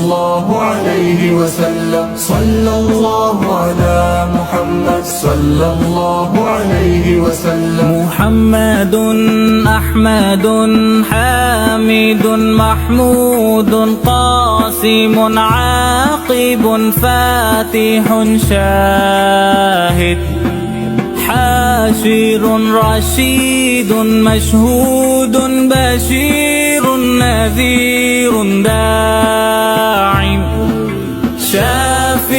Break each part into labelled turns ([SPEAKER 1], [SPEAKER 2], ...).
[SPEAKER 1] الله عليه وسلم. صلى الله على محمد صلى الله عليه وسلم.
[SPEAKER 2] محمد أحمد حامد محمود قاسم عاقب فاتح شاهد حاشر رشيد مشهود بشير نذير داع شاف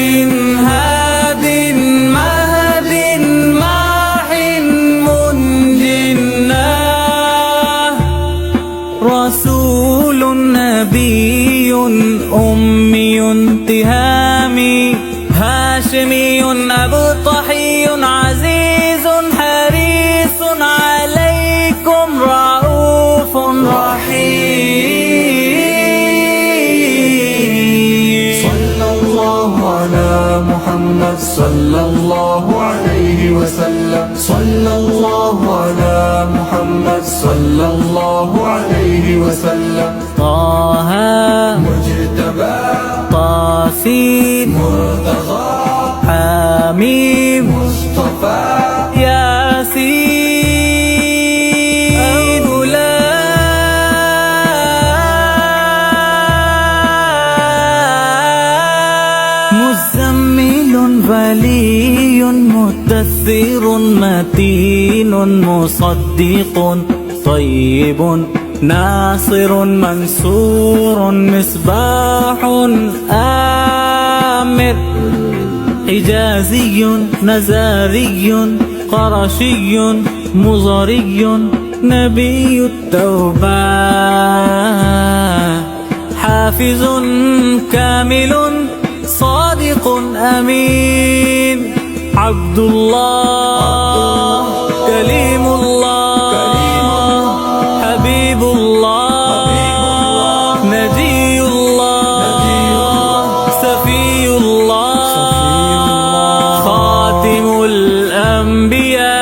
[SPEAKER 2] هاد مهد ماح منجنا رسول نبي أمي تهامي هاشمي أبطحي عزيز حريص عليكم رؤوف رحيم.
[SPEAKER 1] صلى الله على محمد صلى الله عليه وسلم. صلى الله على محمد صلى الله عليه وسلم.
[SPEAKER 2] طه
[SPEAKER 1] مجتبى
[SPEAKER 2] طاسين
[SPEAKER 1] مرتضى
[SPEAKER 2] حميم
[SPEAKER 1] مصطفى
[SPEAKER 2] ياسين مزمل ولي مدثر متين مصدق طيب ناصر منصور مصباح آمر حجازي نزاري قرشي مزري نبي التوبة حافظ كامل صادق أمين عبد الله كليم الله حبيب الله نجي الله سفي الله خاتم الأنبياء.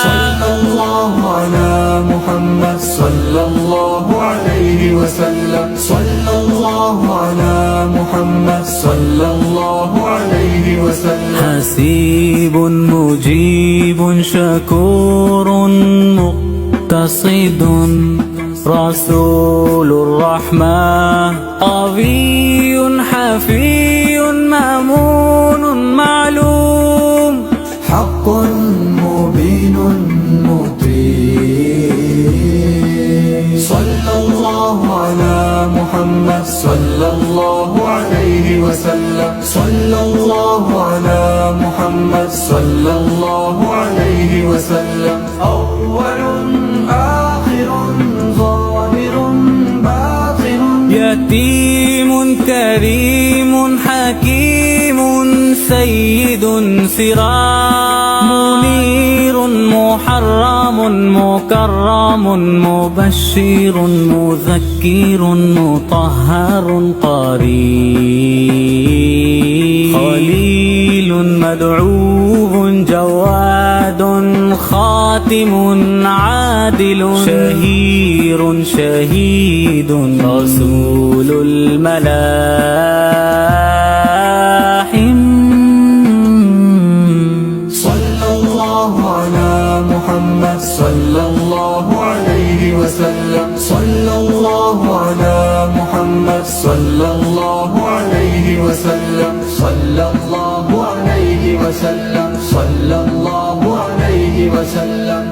[SPEAKER 1] صلى الله على محمد صلى الله عليه وسلم. صلى الله على محمد صلى الله عليه وسلم.
[SPEAKER 2] حسيب مجيب شكور مقتصد رسول الرحمة قوي حفي مأمون معلوم
[SPEAKER 1] حق مبين مطيع. صلى الله على محمد صلى الله عليه وسلم. صلى الله على محمد صلى الله عليه وسلم. أول آخر ظاهر باطن
[SPEAKER 2] يتيم كريم حكيم سيد سراج منير محرم مكرم مبشر مذكر مطهر قريب خليل مدعو جواد خاتم عادل شهير شهيد رسول الملاحم.
[SPEAKER 1] صلى الله على محمد صلى الله عليه وسلم. صلى الله على محمد صلى الله عليه وسلم. صلى الله عليه وسلم. صلى الله عليه وسلم.